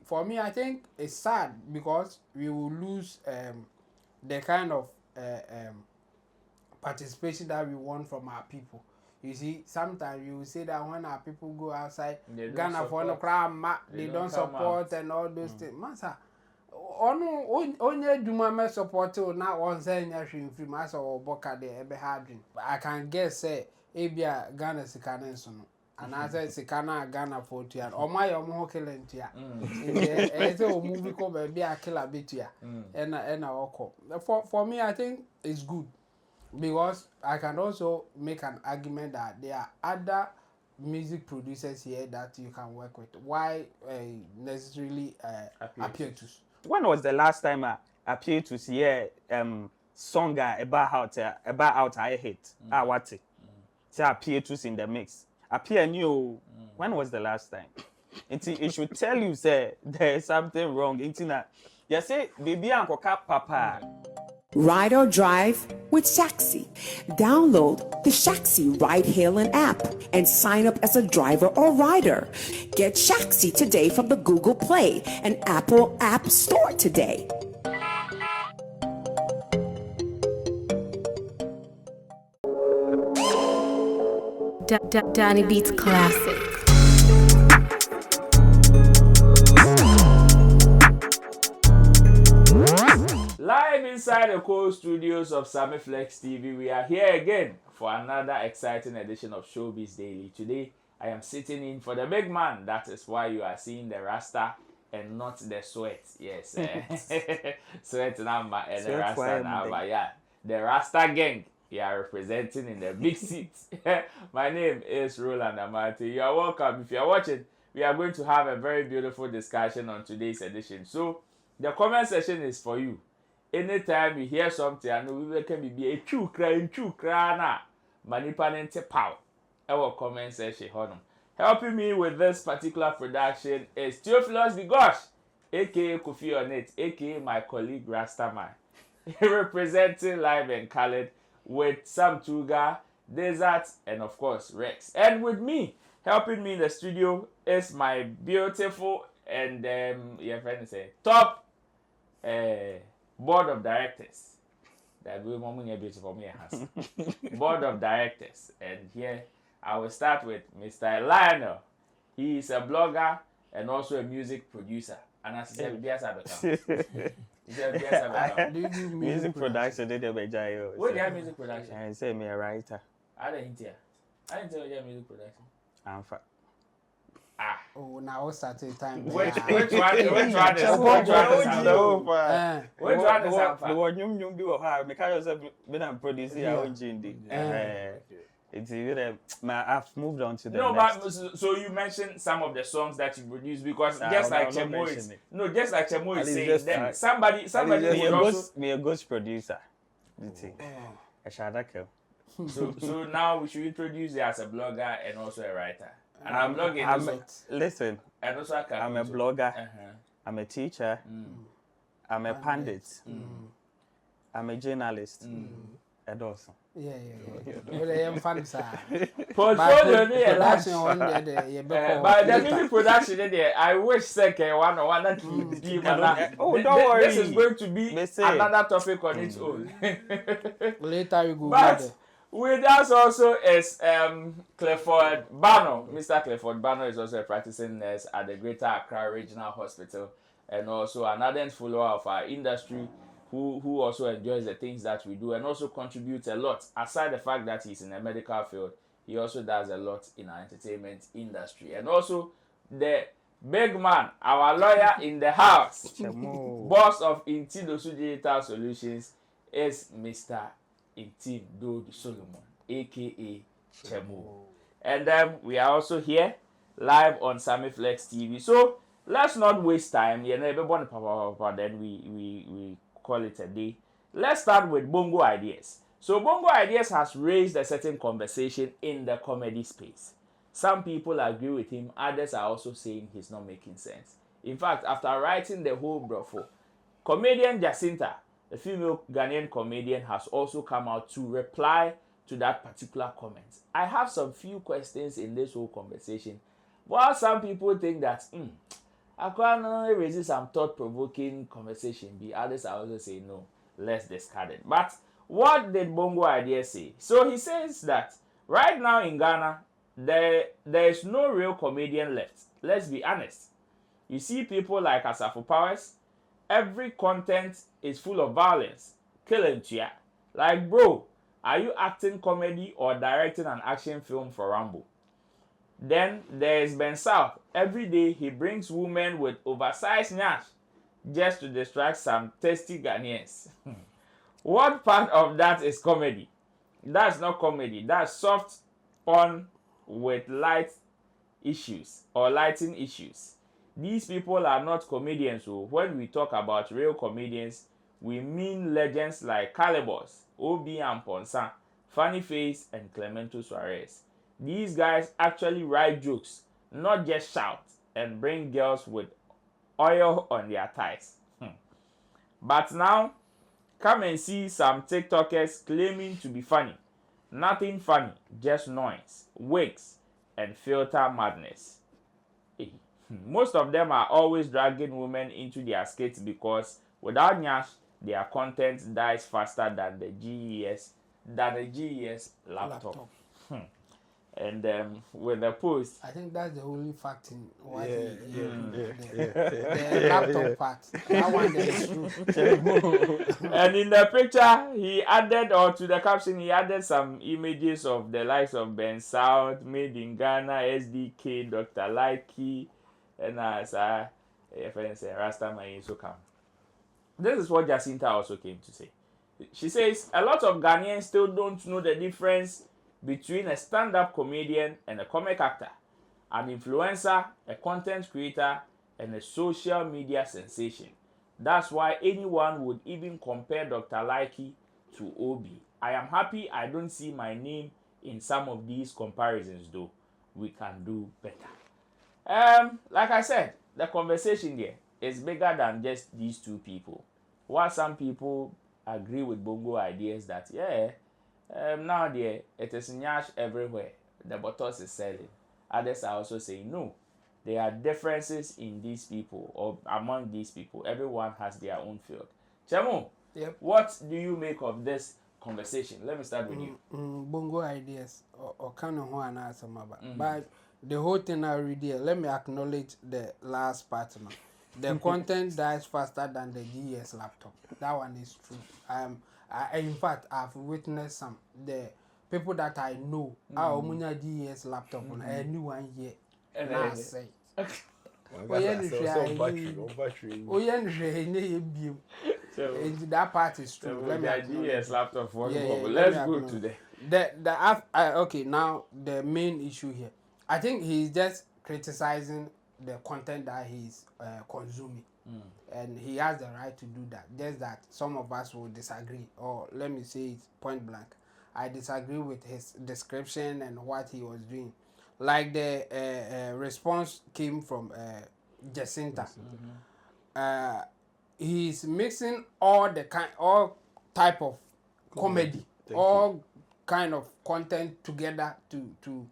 For me, I think it's sad because we will lose the kind of participation that we want from our people. You see, sometimes you will say that when our people go outside, Ghana for no crowd, they don't support and all those things. Masa, only Duma me support now on saying free masa or boka de ebe hadrin. I can guess say ebia Ghana sikana so no. And I say sikana Ghana for tia. O my omo kelentia. It's a movie called Baby a Killer Bitia. And oko. For me, I think it's good. Because I can also make an argument that there are other music producers here that you can work with. Why necessarily Appietus? When was the last time Appietus hear song about I hit? What it? Say Appietus in the mix. Appear new. When was the last time? It should tell you say there is something wrong. You say baby uncle papa. Ride or drive with Shaxi. Download the Shaxi ride-hailing app and sign up as a driver or rider. Get Shaxi today from the Google Play and Apple App Store today. Danny Beats Classic. Live inside the cool studios of Sammy Flex TV, we are here again for another exciting edition of Showbiz Daily. Today, I am sitting in for the big man. That is why you are seeing the Rasta and not the sweat. Yes, sweat number and the Rasta number. Yeah, the Rasta gang. You are representing in the big seat. My name is Roland Amati. You are welcome. If you are watching, we are going to have a very beautiful discussion on today's edition. So, the comment section is for you. Anytime you hear something, I know we can be a true cry na manipa nente pow. Our comment section, honor. Helping me with this particular production is Theophilus Bigosh, aka Kofi on it, aka my colleague Rastaman, representing live and colored with Sam Tuga, Desert, and of course Rex. And with me, helping me in the studio is my beautiful and your friend say top board of directors. That will be beautiful me has board of directors. And here I will start with Mr. Lionel. He is a blogger and also a music producer. And as I said, music production, they do better. What do you have music production? I say me a writer. I didn't hear. I didn't tell you music production. I'm fat. Oh, now starting time. Which one is the one you be of her? Because I'm producing our own GD. It's I've moved on to the next. But so you mentioned some of the songs that you produce because just like Chemo is just like Chemo is saying that somebody me a ghost producer. So now we should introduce you as a blogger and also a writer. And I'm blogging. Listen. And also I'm a blogger. I'm a teacher. I'm a pundit. I'm a journalist. And also. Yeah. I'm fun, sir. Portfolio, but the music production there, I wish second one that oh, don't worry. This is going to be another topic on its own. Later we go. But with us also is Clifford Bano. Mr. Clifford Bano is also a practicing nurse at the Greater Accra Regional Hospital and also an ardent follower of our industry who also enjoys the things that we do and also contributes a lot. Aside the fact that he's in the medical field, he also does a lot in our entertainment industry. And also the big man, our lawyer in the house, boss of Intidosu Digital Solutions is Mr. Intim Dodi Solomon, aka Chemo. And then we are also here live on Sammy Flex TV. So let's not waste time. Then we call it a day. Let's start with Bongo Ideas. So Bongo Ideas has raised a certain conversation in the comedy space. Some people agree with him, others are also saying he's not making sense. In fact, after writing the whole brothel, comedian Jacinta, the female Ghanaian comedian, has also come out to reply to that particular comment. I have some few questions in this whole conversation. While some people think that Akwa no raises some thought-provoking conversation. Be others are also say no, let's discard it. But what did Bongo idea say? So he says that right now in Ghana, there is no real comedian left. Let's be honest. You see people like Asafo Powers, every content is full of violence, killing chia. Like, bro, are you acting comedy or directing an action film for Rambo? Then there is Ben South. Every day he brings women with oversized nyash just to distract some thirsty Ghanaians. What part of that is comedy? That's not comedy. That's soft porn with light issues or lighting issues. These people are not comedians. So when we talk about real comedians, we mean legends like Calibos, Obi and Ponsa, Funny Face, and Clemento Suarez. These guys actually write jokes, not just shout and bring girls with oil on their thighs. But now, come and see some TikTokers claiming to be funny. Nothing funny, just noise, wigs, and filter madness. Most of them are always dragging women into their skits because without nyash, their content dies faster than the GES laptop. And with the post, I think that's the only fact in what the laptop part. That one is true. And in the picture, he added, or to the caption, he added some images of the likes of Ben South, Made in Ghana, SDK, Dr. Likey, and as friends say, Rastaman so come. This is what Jacinta also came to say. She says a lot of Ghanaians still don't know the difference between a stand-up comedian and a comic actor, an influencer, a content creator, and a social media sensation. That's why anyone would even compare Dr. Likey to Obi. I am happy I don't see my name in some of these comparisons though. We can do better. Like I said, the conversation there is bigger than just these two people. While some people agree with Bongo ideas that now there it is nyash everywhere, the bottles is selling. Others are also saying no. There are differences in these people or among these people. Everyone has their own field. Chemo, Yep. What do you make of this conversation? Let me start with you. Bongo ideas or kind of one answer, but the whole thing already. Let me acknowledge the last part now. The content dies faster than the GES laptop. That one is true. In fact, I've witnessed some the people that I know are omunya GES laptop on a new one here. And I say, that part is true. Let me GES laptop for let's go to okay, now the main issue here. I think he's just criticizing the content that he's consuming. And he has the right to do that. Just that some of us will disagree, or let me say it point blank. I disagree with his description and what he was doing. Like the response came from Jacinta. He's mixing all type of comedy, all kind of content together to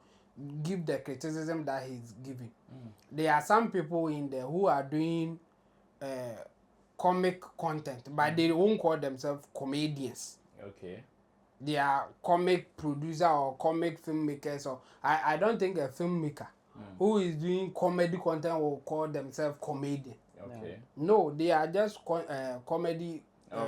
give the criticism that he's giving. There are some people in there who are doing comic content, but they won't call themselves comedians. Okay. They are comic producer or comic filmmakers. Or I don't think a filmmaker who is doing comedy content will call themselves comedian. Okay. No, they are just comedy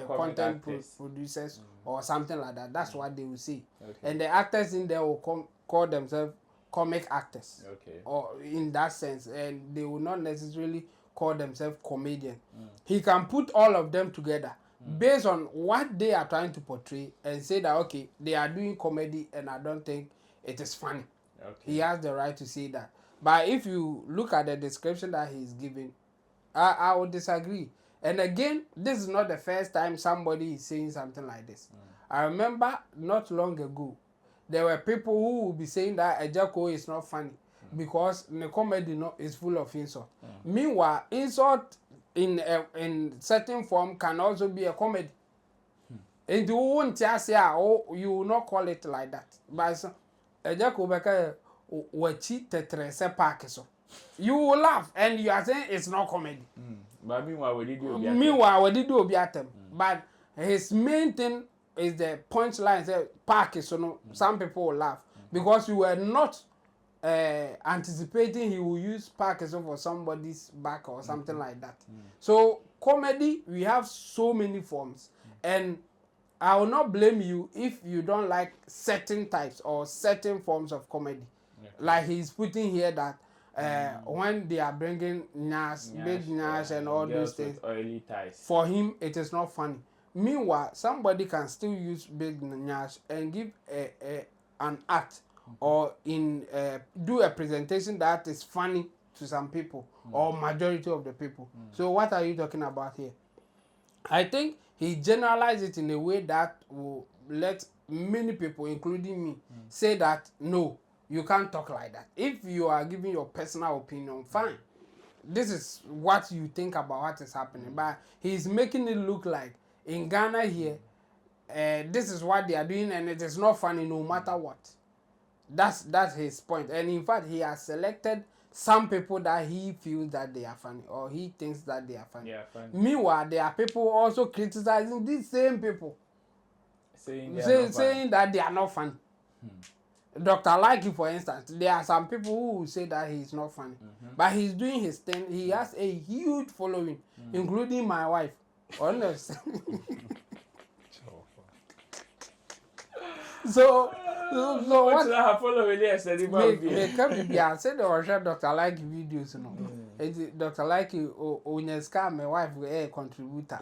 content producers or something like that. That's what they will say. Okay. And the actors in there will call themselves comic actors. Okay. Or in that sense, and they will not necessarily call themselves comedian. He can put all of them together based on what they are trying to portray and say that okay, they are doing comedy and I don't think it is funny. Okay. He has the right to say that. But if you look at the description that he's giving, I would disagree. And again, this is not the first time somebody is saying something like this. I remember not long ago, there were people who would be saying that Ejako is not funny because the comedy is full of insult. Meanwhile, insult in certain form can also be a comedy. And you won't just say, oh, you will not call it like that. But Ejako beka wachi tetrese park so. you will laugh and you are saying it's not comedy. But meanwhile, we did do But his main thing is the punchline. Say park is so some people will laugh because you were not anticipating he will use park is for somebody's back or something like that. So comedy, we have so many forms, and I will not blame you if you don't like certain types or certain forms of comedy. Like he's putting here that when they are bringing big Nash and all those things, oily ties. For him it is not funny. Meanwhile, somebody can still use big Nash and give an act or do a presentation that is funny to some people or majority of the people. So what are you talking about here? I think he generalized it in a way that will let many people, including me, say that no, you can't talk like that. If you are giving your personal opinion, fine. This is what you think about what is happening. But he's making it look like in Ghana here, this is what they are doing and it is not funny no matter what. That's his point. And in fact, he has selected some people that he feels that they are funny or he thinks that they are funny. Yeah, funny. Meanwhile, there are people also criticizing these same people, saying that they are not funny. Dr. Likey, for instance, there are some people who will say that he's not funny, but he's doing his thing. He has a huge following, including my wife. Honest. So what I follow with yesterday? I said or share Dr. Likey videos, you know. Dr. Likey Onyeska, my wife, a contributor.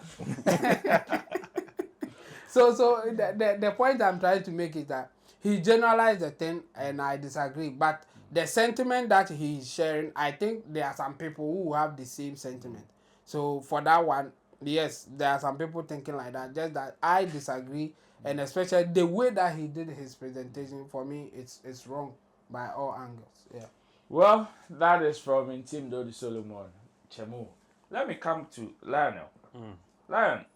So the point I'm trying to make is that he generalized the thing and I disagree. But the sentiment that he's sharing, I think there are some people who have the same sentiment. So for that one, yes, there are some people thinking like that. Just that I disagree, and especially the way that he did his presentation, for me, it's wrong by all angles. Yeah. Well, that is from Intim Dodi Solomon Chemu. Let me come to Lionel. Lion,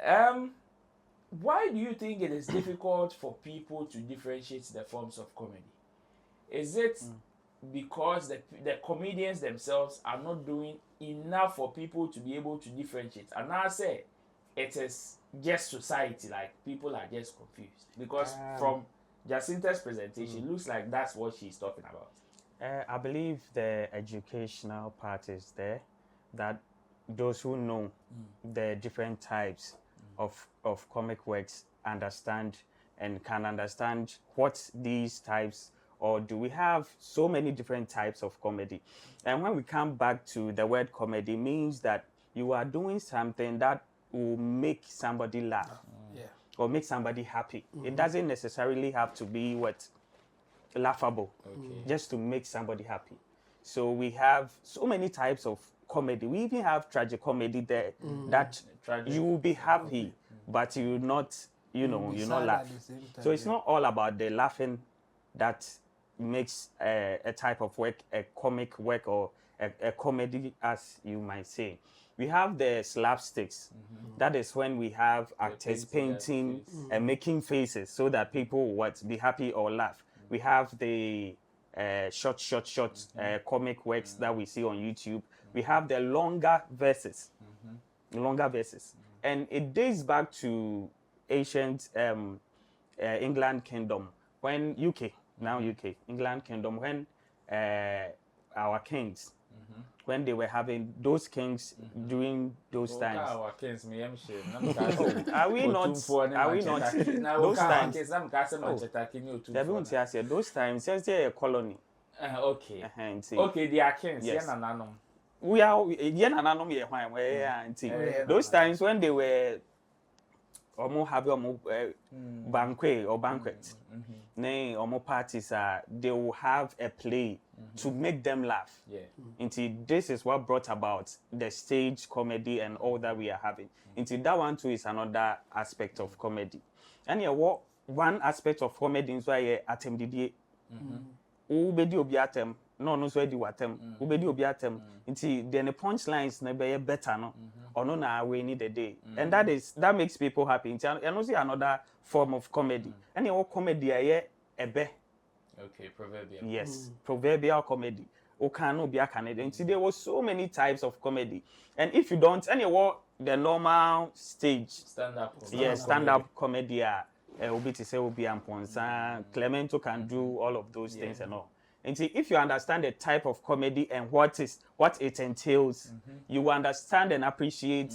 why do you think it is difficult for people to differentiate the forms of comedy? Is it because the comedians themselves are not doing enough for people to be able to differentiate? And I say it is just society, like people are just confused. Because from Jacinta's presentation, it looks like that's what she's talking about. I believe the educational part is there, that those who know the different types of comic works understand and can understand what these types, or do we have so many different types of comedy. And when we come back to the word comedy, means that you are doing something that will make somebody laugh or make somebody happy. It doesn't necessarily have to be laughable, just to make somebody happy. So we have so many types of comedy. We even have tragic comedy there that you will be happy, but you will not, you're not laugh. So it's not all about the laughing that makes a type of work a comic work or a comedy, as you might say. We have the slapsticks. That is when we have actors painting and making faces so that people will be happy or laugh. We have the short comic works that we see on YouTube. We have the longer verses. And it dates back to ancient England Kingdom, when England Kingdom, when our kings, when they were having those kings during those times. Our kings, Are we not? Those times. Those times, just a colony. Okay. Okay, they are kings. Yes. We are those times when they were having banquet, parties, they will have a play to make them laugh. Until this is what brought about the stage comedy and all that we are having. Until that one too is another aspect of comedy. And one aspect of comedy is why atem didie. Ubedi obi atem. No so di watem. Ubedi obi atem. Until then the punchlines na be better no. Ono na we need a day. And that makes people happy. And also another form of comedy. And comedy ebe. Okay, proverbial. Yes, proverbial comedy. Okano be a Canadian. There was so many types of comedy. And if you don't, anyway, the normal stage, Stand-up. stand-up comedy, Obi to say Obi and Ponsa, Clemento can do all of those things and all. And see, if you understand the type of comedy and what it entails, you will understand and appreciate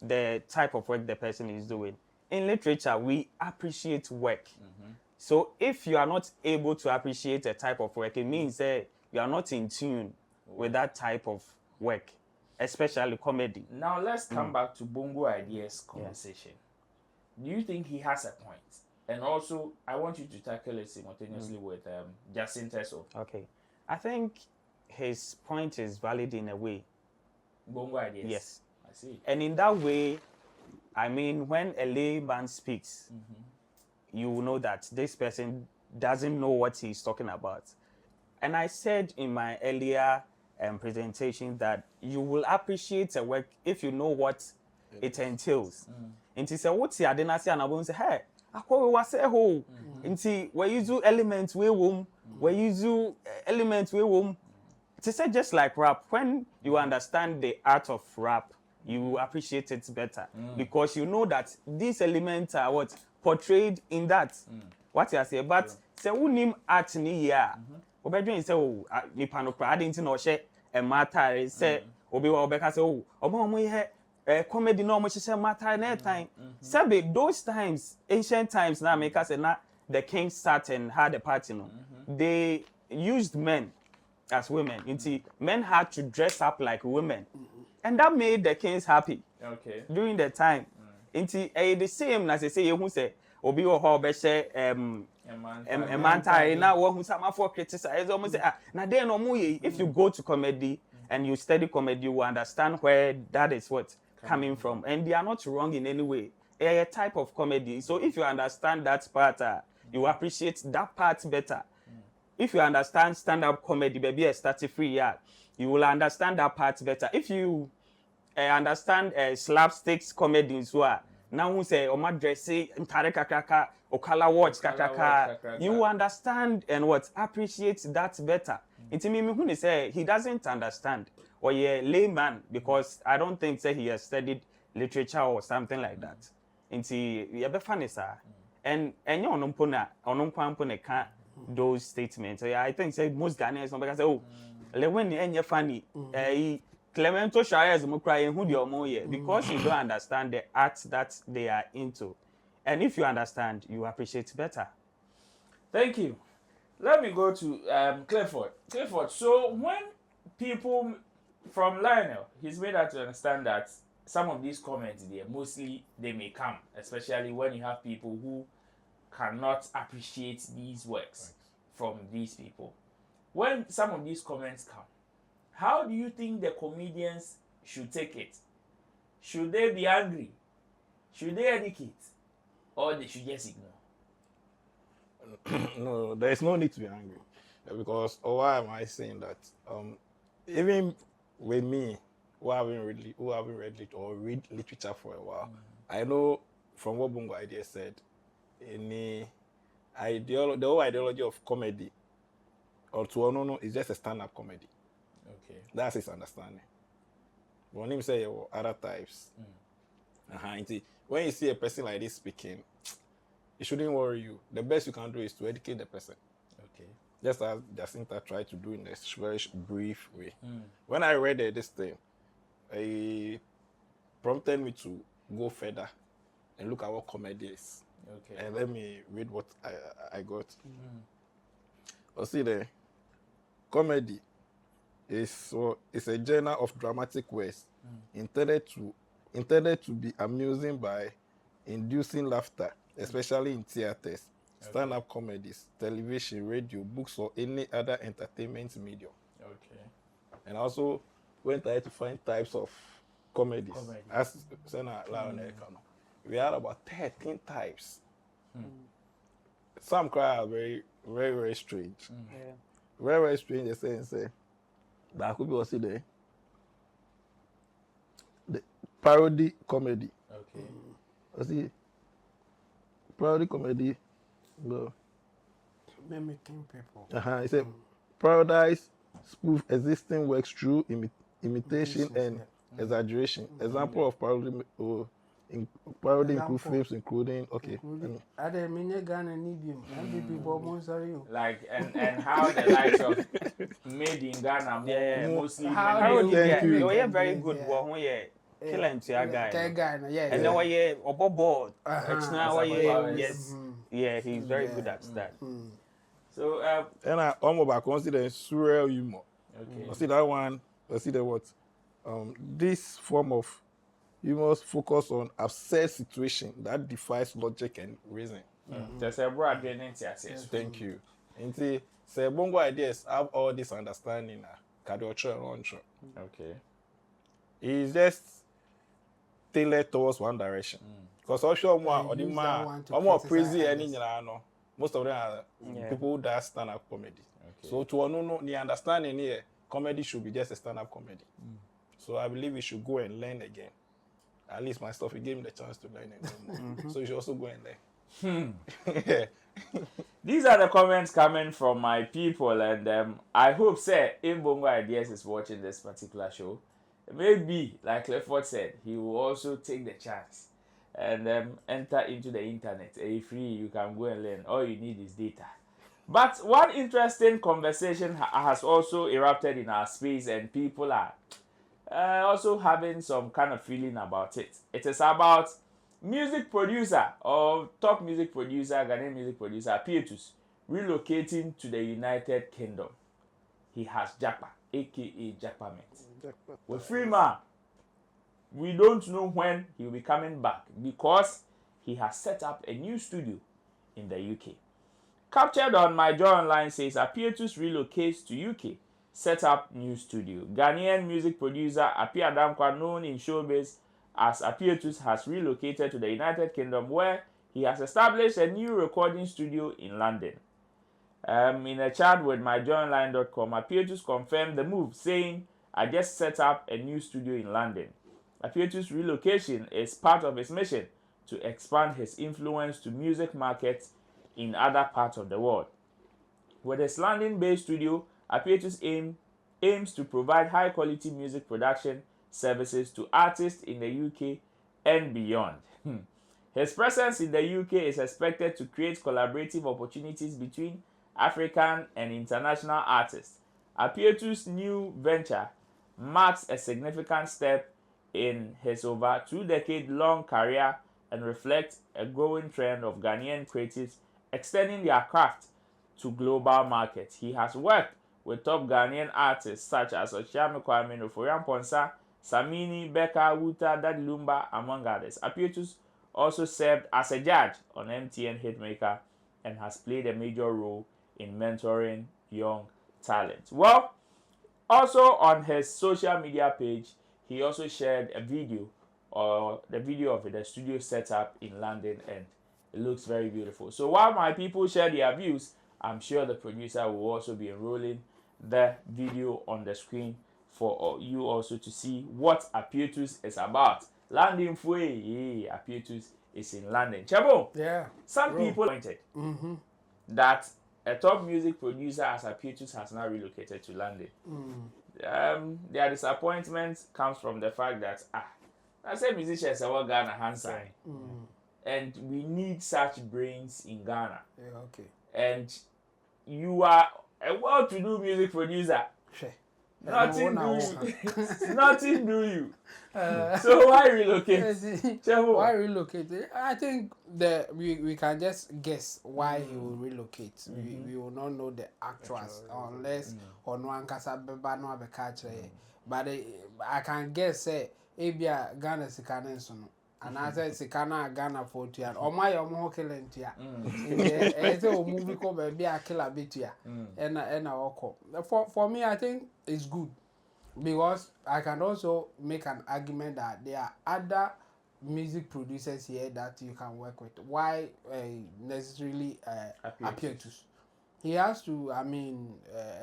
the type of work the person is doing. In literature, we appreciate work. So if you are not able to appreciate the type of work, it means that you are not in tune with that type of work, especially comedy. Now let's come back to Bongo Ideas conversation. Do you think he has a point? And also, I want you to tackle it simultaneously with Jacinta. Okay. I think his point is valid in a way. Bongo Ideas? Yes. I see. And in that way, I mean, when a layman speaks, you will know that this person doesn't know what he's talking about. And I said in my earlier presentation that you will appreciate a work if you know what it entails. Nti say what you adena say na say hey akwa we say ho nti we use elements we wom we use elements we wom. To say just like rap, when you understand the art of rap, you appreciate it better because you know that these elements are what portrayed in that. What you say, but say who name art ni here. Obedwen say oh nipa no pra ade nti na o hye e matter say obi wa obeka say oh omo here comedy no mo hye matter na time. Say those times, ancient times na make us say na the king sat and had a party no. They used men as women. Men had to dress up like women. And that made the kings happy. Okay. During the time. The same as they say you say obi wo ho be share emantai na wo hu sama for criticize almost say na then no mo if you go to comedy and you study comedy you will understand where that is what coming from, and they are not wrong in any way. A type of comedy. So if you understand that part, you appreciate that part better. If you understand stand-up comedy, baby, start free, you will understand that part better. If you understand slapsticks comedy, so now who say Oma dressy, ntare kakaka, okala watch kakaka, you understand and what appreciate that better. It's me who say he doesn't understand, or a layman, because I don't think say he has studied literature or something like that. Inti be funny sir, and you onumpona can't those statements. So, I think say most Ghanaians because say oh when you funny Clemento Shires mo cry who the omo because you don't understand the art that they are into, and if you understand you appreciate better. Thank you. Let me go to Clifford. So when people from Lionel, he's made us to understand that some of these comments there, mostly they may come, especially when you have people who cannot appreciate these works from these people. When some of these comments come, how do you think the comedians should take it? Should they be angry? Should they educate? Or they should just ignore? No, there is no need to be angry. Because why am I saying that? Even with me, who haven't read or read literature for a while, I know from what Bongo Idea said, the whole ideology of comedy, or to no, is just a stand-up comedy. Okay. That's his understanding. When him say other types, when you see a person like this speaking, it shouldn't worry you. The best you can do is to educate the person. Okay. Just as Jacinta tried to do in a very brief way. When I read this thing, it prompted me to go further and look at what comedy is. Okay. And let me read what I got. See there, comedy is a genre of dramatic words intended to be amusing by inducing laughter, especially in theaters, stand-up comedies, television, radio, books, or any other entertainment medium. Okay. And also went ahead to find types of comedies. As Senator Lionel Kano, we had about 13 types. Some cry are very, very, very strange. Very, very strange. They say that could be also there. The parody comedy. Okay. See, parody comedy. Go. Mimicking people. He said, parodize spoof existing works through imitation and exaggeration. Example of parody parody include films including I didn't mean Ghana need you. MVP Bob sorry you. Like and how the likes of made in Ghana mostly How Parody, Thank yeah, you. you're very good. Yeah. Well, yeah, killing to your guy. Ghana, yeah. And then why yeah, board. Uh-huh. Now why yeah, Yes. yes, yeah, he's very good at that. So and I almost consider surreal humor. okay. I see that one. I see the what? This form of humor focus on absurd situation that defies logic and reason. Just a broad training yes. Thank you. And see, say Bongo ideas have all this understanding. Okay. It's just tailored towards one direction. Because also more or the use that one man, to more criticize crazy others. any most of them are people who does stand-up comedy. Okay. So to no the understanding here, comedy should be just a stand-up comedy. So I believe we should go and learn again. At least my stuff, it gave me the chance to learn again. So you should also go and learn. Yeah. These are the comments coming from my people, and I hope, say, if Bongo Ideas is watching this particular show, maybe, like Clifford said, he will also take the chance and enter into the internet. It's free, you can go and learn. All you need is data. But one interesting conversation has also erupted in our space, and people are also having some kind of feeling about it. It is about music producer or top music producer, Ghanaian music producer, Appietus, relocating to the United Kingdom. He has Japa, aka Japament. With Freeman, we don't know when he will be coming back because he has set up a new studio in the UK. Captured on My Joy Online says Appietus relocates to UK, set up new studio. Ghanaian music producer Appie Adamkwa, known in showbiz as Appietus, has relocated to the United Kingdom, where he has established a new recording studio in London. In a chat with myjoyonline.com, Appietus confirmed the move, saying, "I just set up a new studio in London." Appietus' relocation is part of his mission to expand his influence to music markets in other parts of the world. With his London-based studio, Appietus aims to provide high-quality music production services to artists in the UK and beyond. His presence in the UK is expected to create collaborative opportunities between African and international artists. Appietus' new venture marks a significant step in his over 2-decade-long career and reflects a growing trend of Ghanaian creatives extending their craft to global markets. He has worked with top Ghanaian artists such as Oshiame Kwame, Noforian Ponsa, Sammy, Becca, Wuta, Daddy Lumba, among others. Appietus also served as a judge on MTN Hitmaker and has played a major role in mentoring young talent. Well, also on his social media page, he also shared a video, or the video of the studio setup in London, and it looks very beautiful. So while my people share their views, I'm sure the producer will also be enrolling the video on the screen for you also to see what Appietus is about. London Fue, Appietus is in London. Chabo, Yeah. some people pointed that a top music producer as Appietus has now relocated to London. Their disappointment comes from the fact that I say musicians are what Ghana handsome, and we need such brains in Ghana. Yeah, okay. And you are a well-to-do music producer. Sure. Nothing do you. Nothing do you. So why relocate? Chebo. Why relocate? I think we can just guess why he will relocate. We will not know the actuals unless Onwan Kasabeba no abekache. But I can guess say Abia Ghana Sikana sono. And I said Sikana Ghana 40 and my omo kelentia. It's a movie called Baby a Killer Bitia. And for me, I think it's good. Because I can also make an argument that there are other music producers here that you can work with. Why necessarily Appietus? He has to,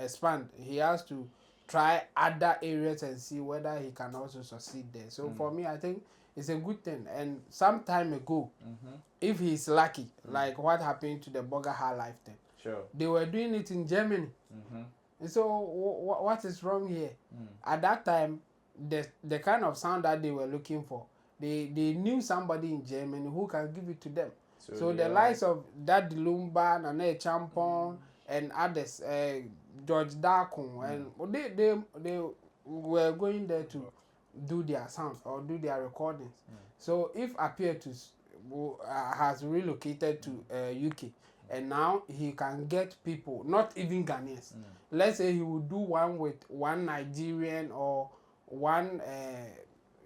expand. He has to try other areas and see whether he can also succeed there. So for me, I think it's a good thing. And some time ago, if he's lucky, like what happened to the Burger High Life thing, Sure. they were doing it in Germany. So what is wrong here? At that time, the kind of sound that they were looking for, they knew somebody in Germany who can give it to them. So the likes of Daddy Lumba, Nane Champon, and others, George Darkon, and they were going there to do their sounds or do their recordings. So if Appietus has relocated to UK, and now he can get people, not even Ghanaians. Let's say he would do one with one Nigerian or one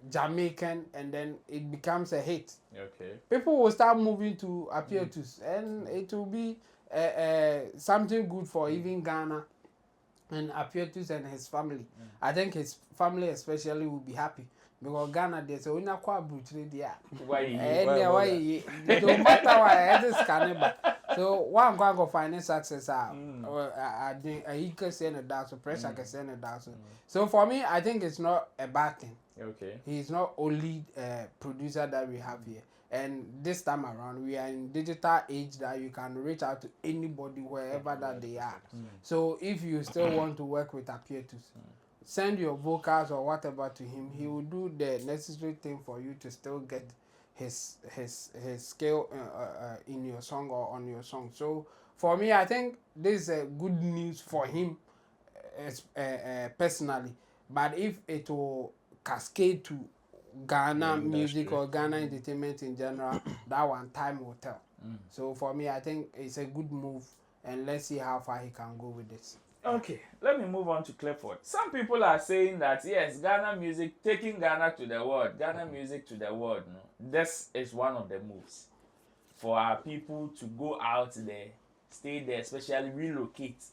Jamaican, and then it becomes a hit. Okay. People will start moving to Appietus, and it will be something good for even Ghana and Appietus and his family. I think his family especially will be happy because Ghana there's only a quite brutal there. Why? No matter why, it is cannibal. So one go find success. I think he can send it down, so pressure can send it down. So for me, I think it's not a bad thing. Okay. He's not only producer that we have here. And this time around, we are in digital age that you can reach out to anybody wherever that they are. So if you still want to work with Appietus, send your vocals or whatever to him. He will do the necessary thing for you to still get his scale in your song or on your song. So for me, I think this is good news for him personally. But if it will cascade to Ghana music or Ghana entertainment in general, that one time will tell. So for me, I think it's a good move, and let's see how far he can go with this. Okay, let me move on to Clifford. Some people are saying that yes, Ghana music, taking Ghana to the world, Ghana music to the world. No, this is one of the moves for our people to go out there, stay there, especially relocate,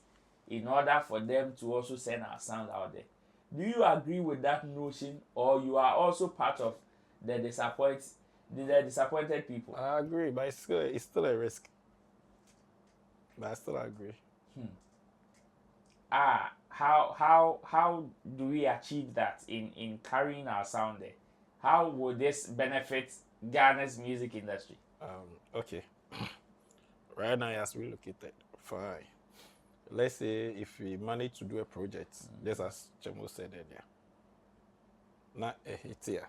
in order for them to also send our sound out there. Do you agree with that notion, or you are also part of the disappointed people? I agree, but it's still a risk. But I still agree. How do we achieve that in carrying our sound there? How would this benefit Ghana's music industry? Okay. Right now, he has relocated. Fine. Let's say if we manage to do a project, just as Chemo said earlier, not a hit here.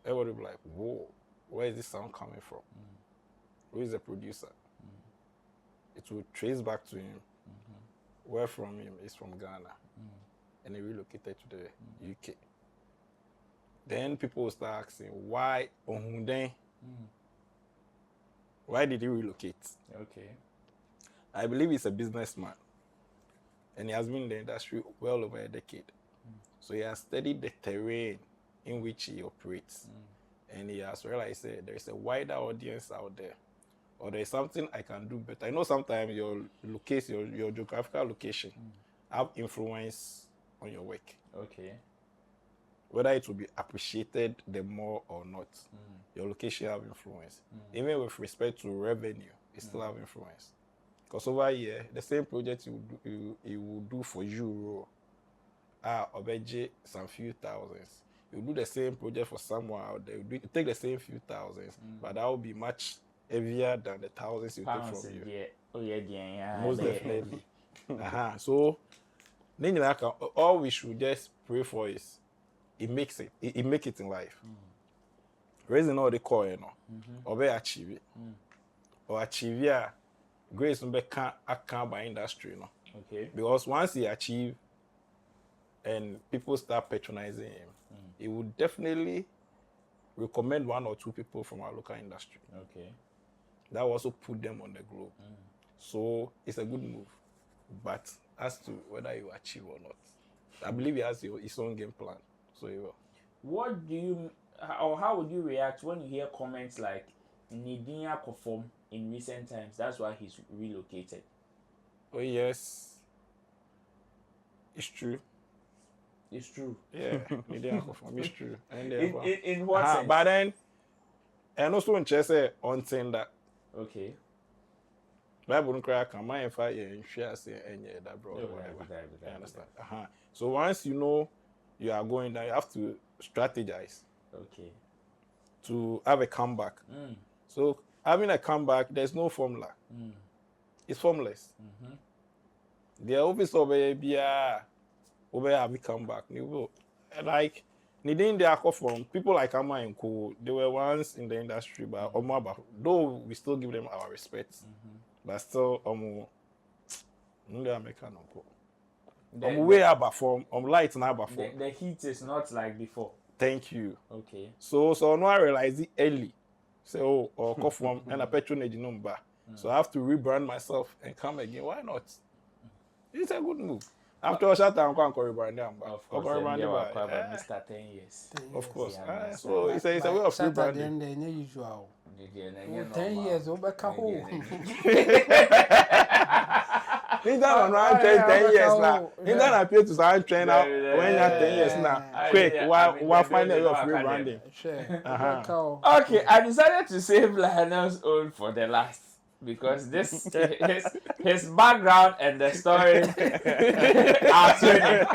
Everybody will be like, whoa, where is this sound coming from? Who is the producer? It will trace back to him. Where from him is from Ghana. And he relocated to the UK. Then people will start asking, why Ohunde? Why did he relocate? Okay. I believe he's a businessman. And he has been in the industry well over a decade. So he has studied the terrain in which he operates. And he has realized that there is a wider audience out there. Or there is something I can do better. I know sometimes your location, your geographical location have influence on your work. Okay. Whether it will be appreciated the more or not, your location have influence. Even with respect to revenue, it still have influence. Because over here, the same project you will do for you, obey some few thousands. You do the same project for someone out there. You take the same few thousands, but that will be much heavier than the thousands you take from you. Most definitely. So, all we should just pray for is it makes it in life. Raising all the core, or be achieve it. Or achieve grace be can't by industry, Okay. Because once he achieve and people start patronizing him, he would definitely recommend one or two people from our local industry. Okay. That will also put them on the globe. So it's a good move. But as to whether you achieve or not, I believe he has his own game plan. So he will. What do you, or how would you react when you hear comments like Nidinya Kofom in recent times? That's why he's relocated. Oh yes, it's true. It's true. Yeah, Nidinya Kofom, it's true. And in what sense? But then, and also in Chelsea on saying that. Okay. Bible don't cry, come and fight and share say any that bro. I understand. So once you know you are going down, you have to strategize. Okay. To have a comeback. So having a comeback, there's no formula. It's formless. The office of a over have come back. You will like needing the alcohol from people like Ama and Co. They were once in the industry, but though we still give them our respect, but still no American way about from light now about from. The heat is not like before. Thank you. Okay. So no I realize it early. So or cough from and a patronage number. So I have to rebrand myself and come again. Why not? It's a good move. After a short time, I'm going to rebrand them. Of course, Mr. 10 years. Of course. So it's a way of rebranding. The usual. 10 years, over Kaho. He done on 10 years now. He done appear to start train out when you're 10 years now. Quick, we'll find a way of rebranding. Sure. Okay, I decided to save Lionel's own for the last. Because this his background and the story are twinning.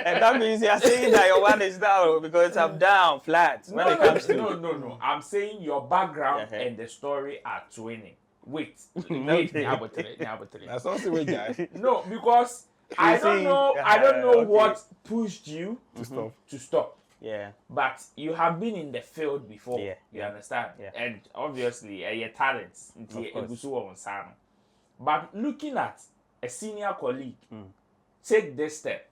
And that means you're saying that your one is down because I'm down flat when it comes to no. I'm saying your background and the story are twinning. Wait. That's also way guy. No, because I don't know what pushed you to stop. Yeah. But you have been in the field before. Yeah. You understand? Yeah. And obviously, your talents. But looking at a senior colleague take this step,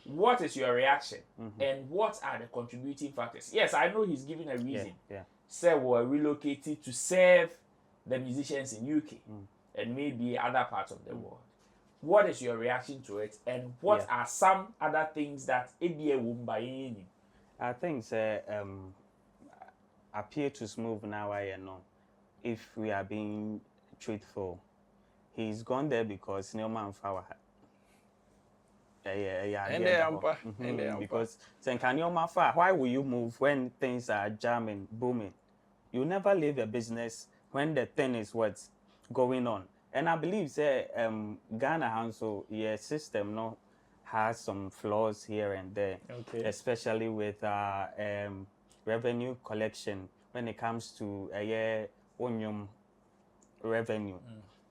what is your reaction? And what are the contributing factors? Yes, I know he's giving a reason. Yeah. Say we're relocated to serve the musicians in UK and maybe other parts of the world. What is your reaction to it? And what are some other things that ABA won't buy in? I think Appietus move now. I know if we are being truthful, he's gone there because no man found because why will you move when things are jamming, booming? You never leave a business when the thing is what's going on. And I believe Ghana also system no has some flaws here and there, especially with revenue collection when it comes to onion revenue.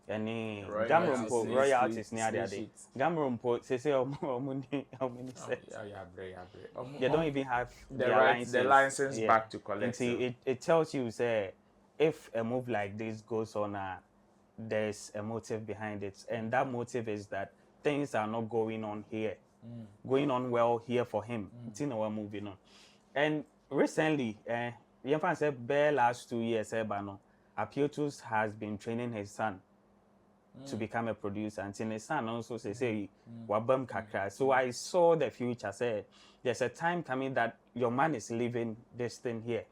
Any royalties near the day. Gamrumpo say how many sets? They don't even have the license back to collect. It tells you if a move like this goes on, there's a motive behind it, and that motive is that things are not going on here, going on well here for him. It's in our moving on. And recently, last 2 years, Appietus has been training his son to become a producer. And his son also say, Wabam Kakra. So I saw the future. Say, there's a time coming that your man is leaving this thing here.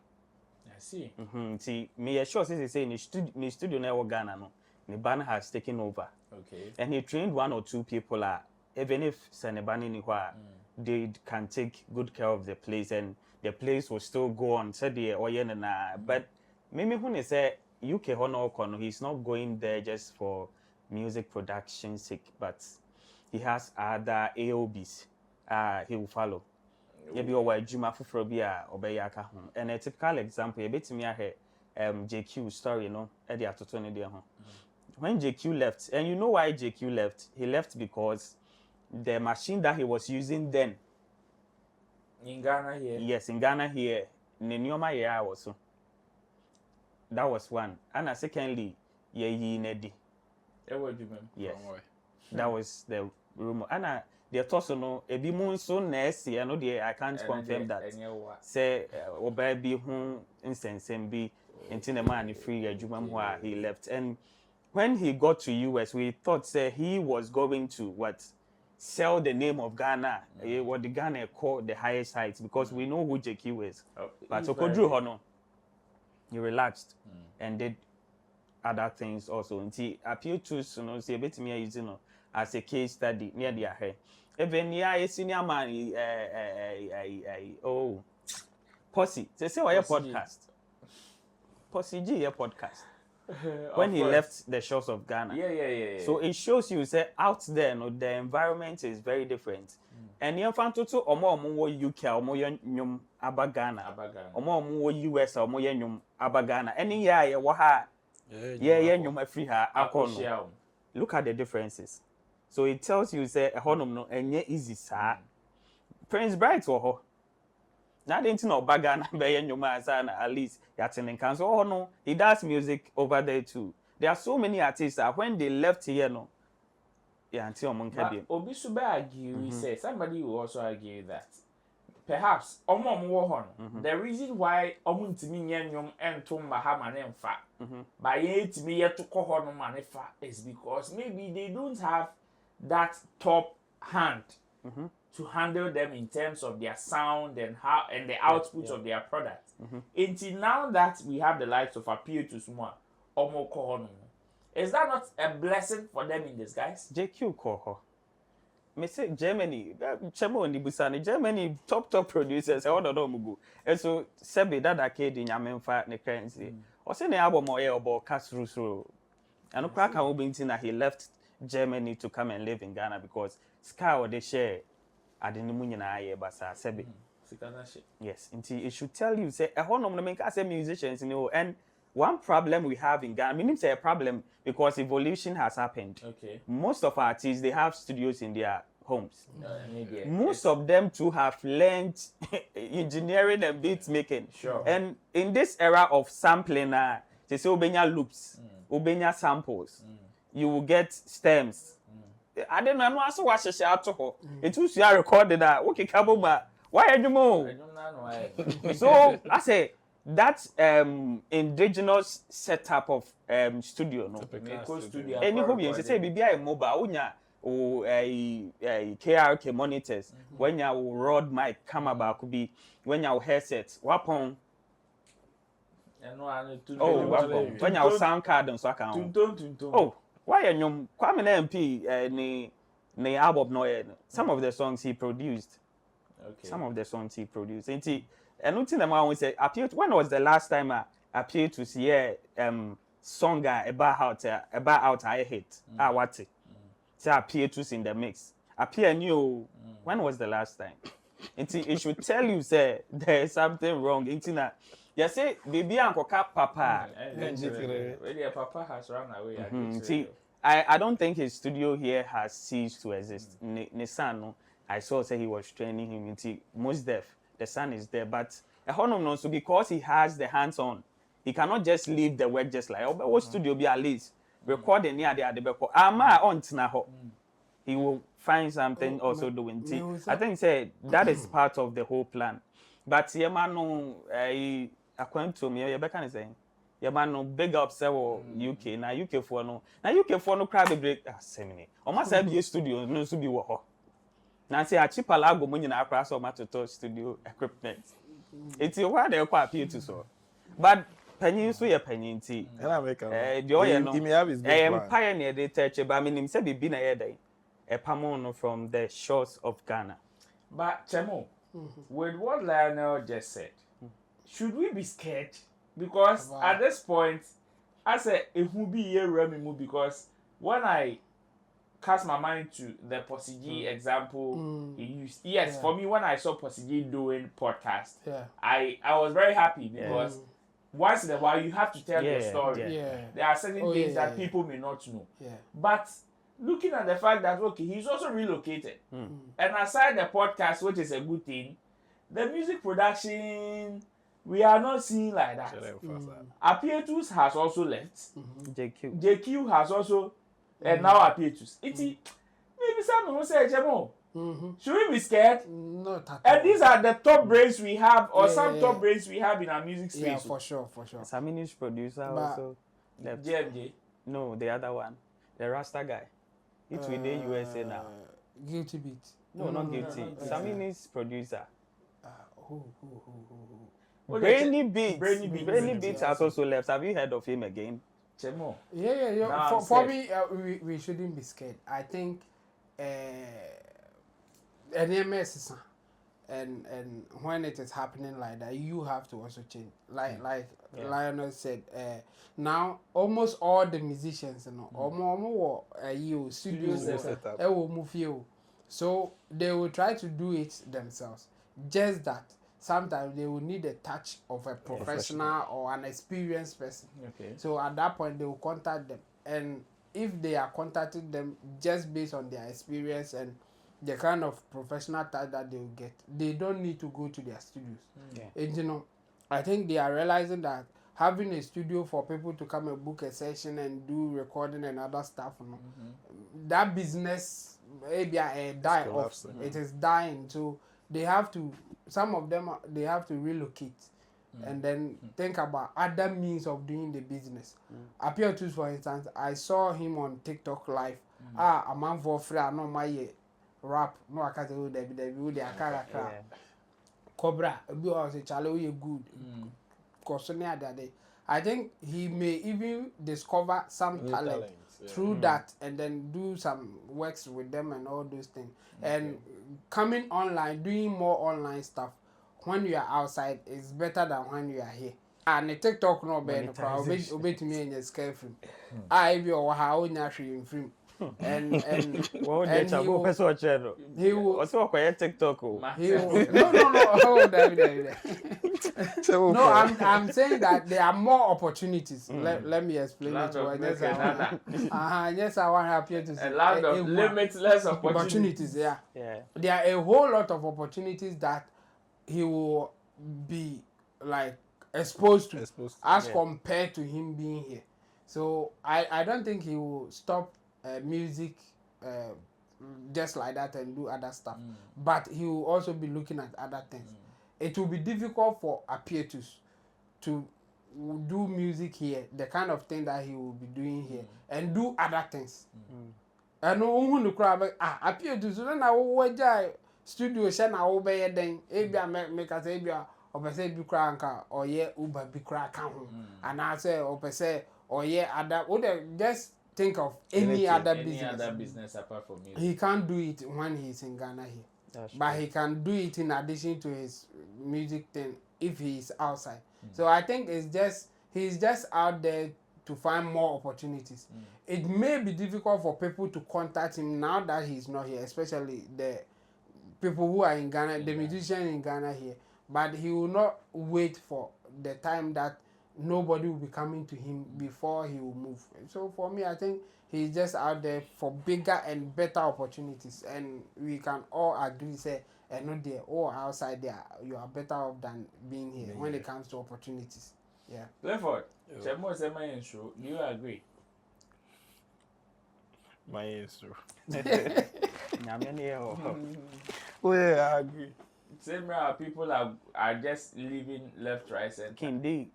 I see. See, me sure say in the studio now Ghana no. The band has taken over. Okay. And he trained 1 or 2 people even if Senebani ni they can take good care of the place and the place will still go on. But maybe when he say UK Hono, he's not going there just for music production sake, but he has other AOBs. He will follow. Maybe over Juma Fufrobia or Bayaka home. And a typical example, a bit me JQ story, at the Atotone de home. When JQ left, and you know why JQ left? He left because the machine that he was using then. In Ghana here? Yes, in Ghana here. Nenyoma yeah also. That was one. And secondly, Nedi. Yes. That was the rumor. And the Tosono, a bimun so nasty, I know I can't confirm that. Say, Obaby home instance and be until the man free a Jumam he left. And when he got to US, we thought he was going to sell the name of Ghana, what the Ghana called the highest heights, because we know who JQ is. But Okodru Hono, he relaxed and did other things also. And he appeared to say a bit me as a case study near the hair. Even a senior man, Posse, they say why podcast. Posse G podcast. When he left the shores of Ghana. Yeah. So it shows you out there, the environment is very different. And you find to omo UK, omo nyum aba Ghana. Omo US, omo nyum aba Ghana. Any year nyum free her. Look at the differences. So it tells you say a honum no enye easy sa. Prince Bright or ho. Now they no baga na be nyoma sana at least yatin can so oh no he does music over there too. There are so many artists that when they left here no yeah until But Obi Sube argue say somebody will also argue that perhaps the reason why ntimi nyanyom entom mahama ne mfa by yetimi yeto ko no manefa is because maybe they don't have that top hand to handle them in terms of their sound and how and the output of their product. Until now that we have the likes of Appietus more omo ko no, is that not a blessing for them in disguise? JQ ko me say Germany, chemo ndi busani Germany top producers e odo do mugu. And so sebe that arcade nyamemfa ne currency. O say ne album o ye obo kasrusro. And crack how be that he left Germany to come and live in Ghana because Sky or they share adenimu nyina aye basa sebe. Yes, until it should tell you say a honom no make as musicians you know and one problem we have in Ghana, meaning say a problem because evolution has happened. Okay. Most of our artists they have studios in their homes. Most of them too have learned engineering and beat making. Sure. And in this era of sampling, they say obenya loops, obenya samples. You will get stems. I don't know. I saw what she said to her. It was you recorded that. Okay, Kabuma. Why are you more? So I say that indigenous setup of studio no. Any home you say be a mobile unya or a KRK monitors when your rod mic come about could be when your headsets weapon. Oh, when your sound card and so account. Oh, why are you Kwame MP ne album no some of the songs he produced. Okay. Some of the songs he produced. And nothing them I say appeared when was the last time I appeared to see song about out I hate. What it? Say Appietus in the mix. Appear new when was the last time? It should tell you say there is something wrong. You say baby Uncle Papa. Really Papa has run away. See, I don't think his studio here has ceased to exist. Nissan, I saw say he was training him into most deaf. The son is there, but a honor knows so because he has the hands on, he cannot just leave the work just like what studio be at least recording near the Adebeko. Ama on tnaho. He will find something also doing. I think say that is part of the whole plan. But Yemano according to me, Rebecca is saying Yemano big up say UK na UK for no crowd break Sammy. Almost every studio no to be wo. Now say a cheap alago money na across or matoto studio equipment. It's why they call Appietus so. But penny so your penny tea. And I make he may have his good pioneer they touch but I mean him say be na day. A pamono from the shores of Ghana. But Chemo, with what Lionel just said, should we be scared? Because at this point, I say it will be a Remy because when I cast my mind to the Posigi example he used. Yes, for me when I saw Posigi doing podcast, I was very happy because once in a while you have to tell your story. There are certain things that people may not know. But looking at the fact that okay, he's also relocated. And aside the podcast, which is a good thing, the music production we are not seeing like that. Appietus has also left. JQ has also and now Appietus. Maybe someone will say, Jemo, should we be scared? No, and these are the top brains we have, or some top brains we have in our music space. Yeah, for sure. Sammy's producer also left. DMV? No, the other one. The Rasta guy. It's with the USA now. Guilty Beat. No, not Guilty. Sammy's producer. Who? Brainy Beats has also left. Have you heard of him again? Chemo. Yeah. For me, we shouldn't be scared. I think NMS and when it is happening like that, you have to also change. Like Lionel said, now almost all the musicians, you studios will move you. So they will try to do it themselves. Just that sometimes they will need a touch of a professional or an experienced person. Okay. So at that point they will contact them. And if they are contacting them just based on their experience and the kind of professional touch that they will get, they don't need to go to their studios. And you know, I think they are realizing that having a studio for people to come and book a session and do recording and other stuff, you know, that business maybe die off. It is dying. So they have to, some of them, they have to relocate and then think about other means of doing the business. Appietus, for instance, I saw him on TikTok live. A man for free, no my rap, no I can't do the akara Cobra, be also chalo you good. Cause I think he may even discover some talent through that and then do some works with them and all those things. And coming online, doing more online stuff when you are outside is better than when you are here. And the TikTok no be no crowd obey me in your scare film. I be or how in your film. And well, he will also quiet TikTok. No, David. No, I'm saying that there are more opportunities. Let me explain it to you. Yes, I want to appear to say a lot of limitless opportunities. Yeah. There are a whole lot of opportunities that he will be like exposed to as compared to him being here. So I don't think he will stop music just like that and do other stuff. But he will also be looking at other things. It will be difficult for Appietus to do music here, the kind of thing that he will be doing here, and do other things. And who the crowd Appietus, then I will watch studio, send I will be then, Abia make us Abia, or per se Bukranka, or ye Uber Bikra Kahu, and I say, or per se, or ye other, just think of any other business apart from music. He can't do it when he's in Ghana here. But he can do it in addition to his music thing if he is outside. So I think he's just out there to find more opportunities. It may be difficult for people to contact him now that he's not here, especially the people who are in Ghana, the musicians in Ghana here. But he will not wait for the time that nobody will be coming to him before he will move. So for me, I think he's just out there for bigger and better opportunities, and we can all agree say and not there or outside there you are better off than being here when it comes to opportunities. Yeah. Clifford, do you agree? My answer. Oh yeah, I agree. Same people are just living left, right, and Indeed.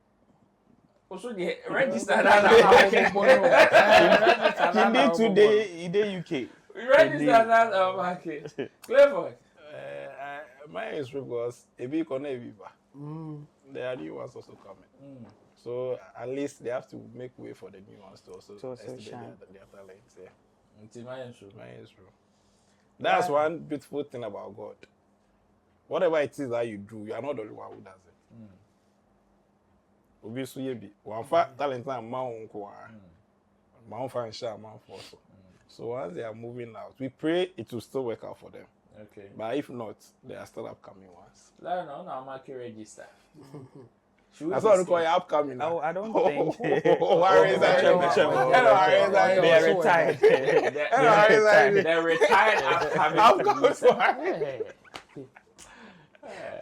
Also, the register that Indeed today in the UK. Register that market. Clifford. My answer was a big on a viva. There are new ones also coming. So at least they have to make way for the new ones to also shine their talents. Yeah. It's my answer. My answer. That's one beautiful thing about God. Whatever it is that you do, you are not the only one who does it. Obviously, one fact talent and man fan share man for. So once they are moving out, we pray it will still work out for them. Okay. But if not, there are still upcoming ones. No, I'm market register. That's what we call upcoming. Oh, I don't think. Why is that? They're retired. They're retired upcoming.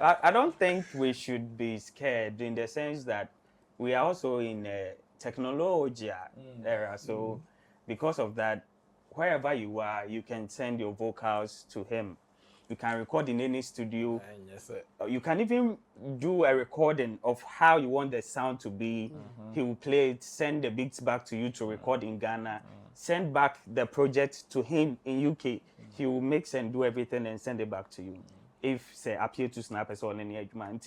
I don't think we should be scared in the sense that we are also in a technology era. So because of that, wherever you are, you can send your vocals to him. You can record in any studio. Yes, sir. You can even do a recording of how you want the sound to be. He will play it, send the beats back to you to record in Ghana. Send back the project to him in UK. He will mix and do everything and send it back to you. If say Appietus snappers or any man,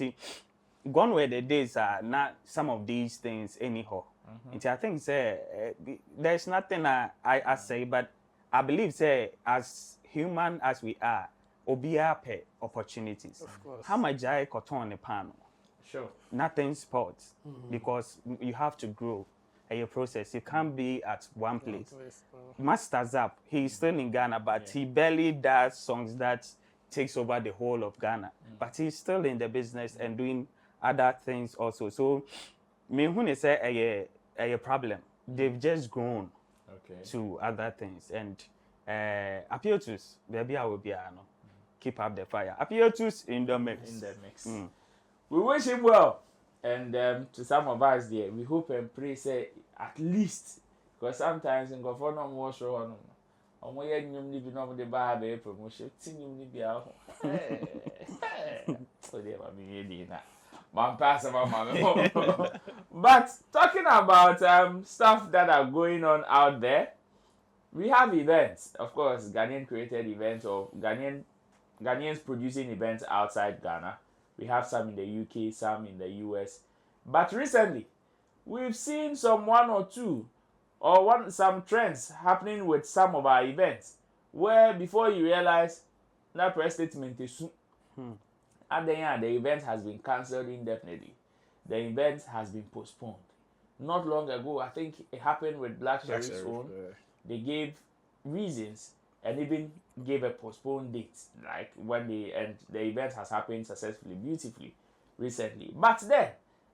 gone where the days are not some of these things anyhow. I think say there's nothing I say, but I believe say as human as we are, obia pay opportunities. Of course. How much I cotton on the panel? Sure. Nothing sports because you have to grow. A process. You can't be at one place. Masters up. He's still in Ghana, but he barely does songs that takes over the whole of Ghana. But he's still in the business and doing other things also. So, me when they say a problem, they've just grown. to other things. And Appietus, baby, I will be keep up the fire. Appietus in the mix. We wish him well. And to some of us there, we hope and pray, say, at least, because sometimes in Gofo no more show on. On where you need to know the bar, the promotion, you need to be out. So they were me, man, pass about my. But talking about stuff that are going on out there, we have events. Of course, Ghanaian created events, or Ghanaians producing events outside Ghana. We have some in the UK, some in the US. But recently, we've seen some some trends happening with some of our events, where before you realize that press statement is soon. And then the event has been cancelled indefinitely. The event has been postponed. Not long ago, I think it happened with Black Sheriff's own. They gave reasons and even gave a postponed date, like when the event has happened successfully, beautifully, recently. But then,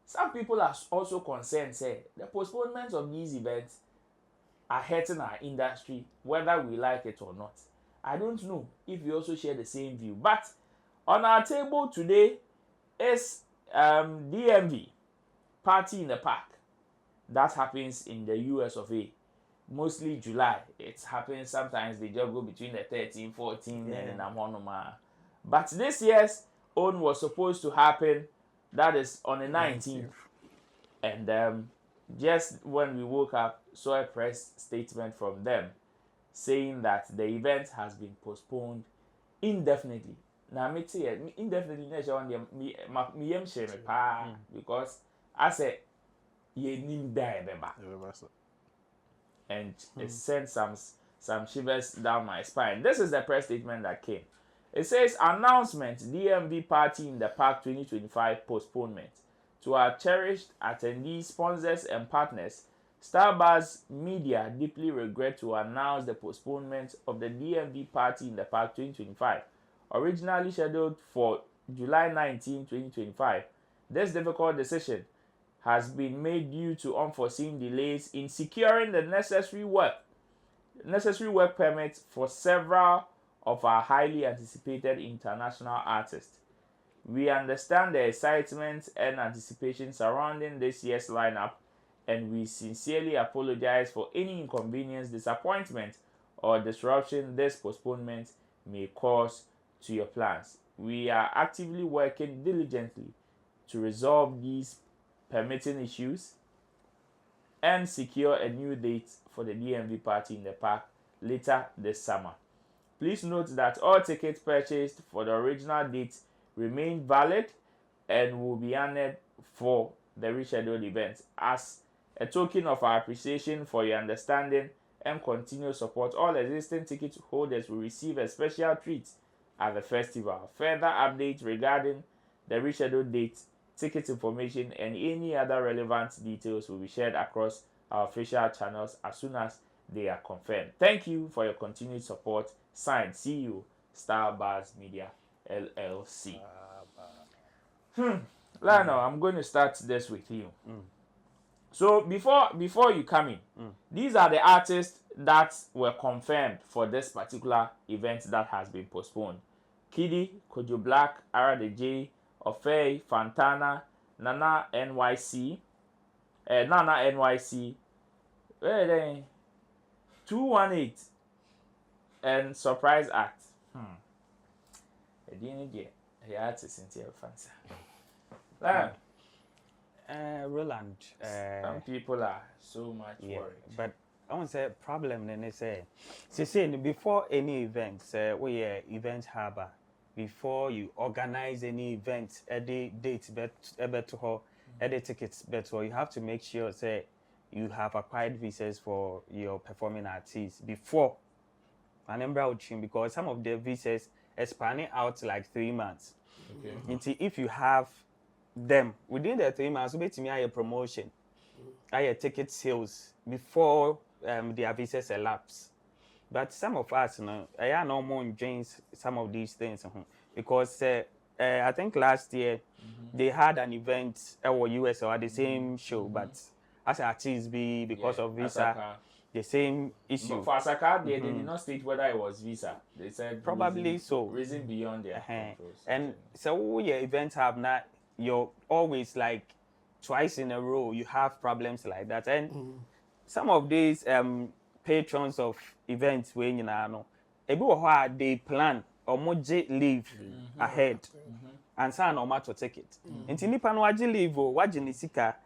some people are also concerned, say, the postponement of these events are hurting our industry, whether we like it or not. I don't know if you also share the same view. But on our table today is DMV, Party in the Park. That happens in the US of A. Mostly July. It happens sometimes they just go between the 13, 14, and then I'm on. But this year's own was supposed to happen, that is on the 19th. And just when we woke up, saw a press statement from them saying that the event has been postponed indefinitely. Now, me tell you, indefinitely, because I said, you need die, and it sent some shivers down my spine. This is the press statement that came. It says, announcement, DMV Party in the Park 2025 postponement. To our cherished attendees, sponsors, and partners, Starbuzz Media deeply regret to announce the postponement of the DMV Party in the Park 2025, originally scheduled for July 19, 2025. This difficult decision has been made due to unforeseen delays in securing the necessary work permits for several of our highly anticipated international artists. We understand the excitement and anticipation surrounding this year's lineup, and we sincerely apologize for any inconvenience, disappointment, or disruption this postponement may cause to your plans. We are actively working diligently to resolve these permitting issues and secure a new date for the DMV Party in the Park later this summer. Please note that all tickets purchased for the original date remain valid and will be honored for the rescheduled event. As a token of our appreciation for your understanding and continued support, all existing ticket holders will receive a special treat at the festival. Further updates regarding the rescheduled date, ticket information, and any other relevant details will be shared across our official channels as soon as they are confirmed. Thank you for your continued support. Signed, CEO, Starbuzz Media LLC. Lionel, I'm going to start this with you. So before you come in, these are the artists that were confirmed for this particular event that has been postponed. Kiddy, Kojo Black, Ara the J, Ofei, Fantana, Nana NYC, 218, and Surprise Act. Roland. Some people are so much worried. But I want to say problem then they say before any event, we event harbor. Before you organize any event, any date any tickets better, you have to make sure say you have acquired visas for your performing artists before. Because some of the visas expanding out like 3 months. Okay. If you have them within the 3 months, you may have a promotion, a ticket sales before their visas elapse. But some of us, I are no more enjoying some of these things because I think last year they had an event at US or the same show, but as artists because of visa, the same issue. But for Asaka, they did not state whether it was visa. They said Probably so. Reason beyond their controls. And so your event hub now, you're always like twice in a row you have problems like that. And some of these patrons of events when you know, they plan or leave ahead and sign or match or ticket. Inti nipa no waje leave o waje ni sika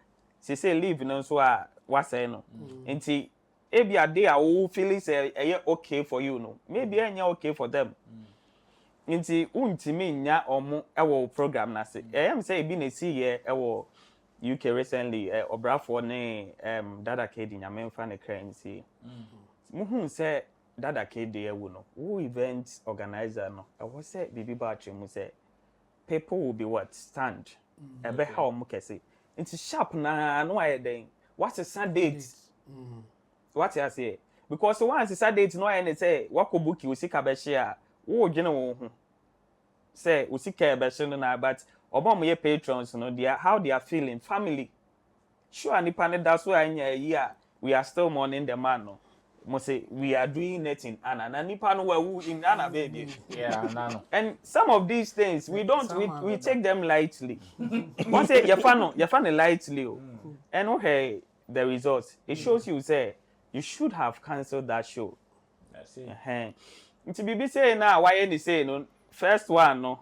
say leave no so a wasa no. Inti ebi ade a wo feeling say okay for you no. Maybe enya okay for them. Inti untimi nya omo ewo program na se. Am say ebi na see here ewo UK recently obrafo ne Dada Kedi nyamemfa ne kra nsi. Muhu say Dada Kedi ewo no. Wo event organizer no. I was say bibi ba atwemu say people will be what stand ebe how omo kese. Inti sharp na no aye den. What's the sad date? What you say? Because once the sad date no aye say wakobuki usika be share. Wo dwene wo hu. Say usika be share na but obom ye patrons no dia how they are feeling family. Sure nipa ne that's why anya we are still mourning the man no. Mo say we are doing it in Anna. Na nipa no who in Anna baby. Yeah, no. And some of these things we don't we take them lightly. Once say you fan lightly. And okay the results. It shows you say you should have cancelled that show. That's it. It's be say now why any say no first one no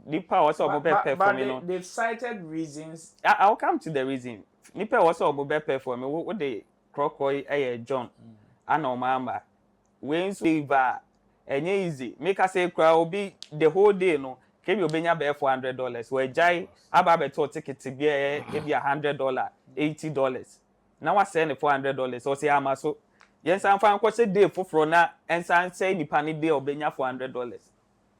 Nipa also obo for me no. They've cited reasons. I'll come to the reason. Nipa also obo for me what they crocoi John and Omamba. When so enye easy. Make us say cry obi the whole day no. Kebi obenya be $400. We jai aba be to ticket to be $100, $80. Now I send $400 so say ama so yes am fan kwose day foforo na ensan say nipa ni day obenya $400.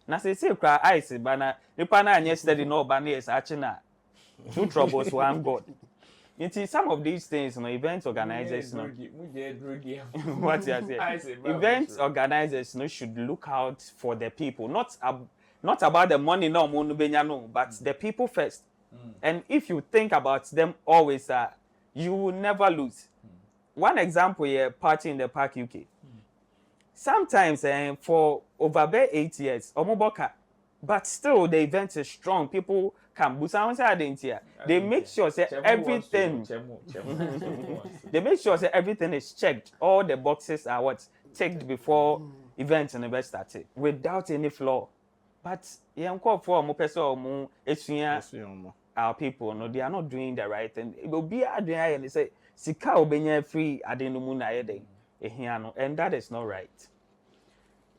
Na say cry ice bana nipa na anye steady no ba na yes achi na two troubles one god. Into some of these things, no event organizers, no. What you say? Event organizers, no, should look out for the people, not about the money, no, but the people first. And if you think about them always, you will never lose. One example here, Party in the Park UK. Sometimes, for over 8 years, Omoboka, but still the event is strong. People can boost. They make sure say everything. They make sure say everything is checked. All the boxes are checked before events and events started without any flaw. But our people, no, they are not doing the right thing. It will be and they say sika obenya free adenumuna yede and that is not right.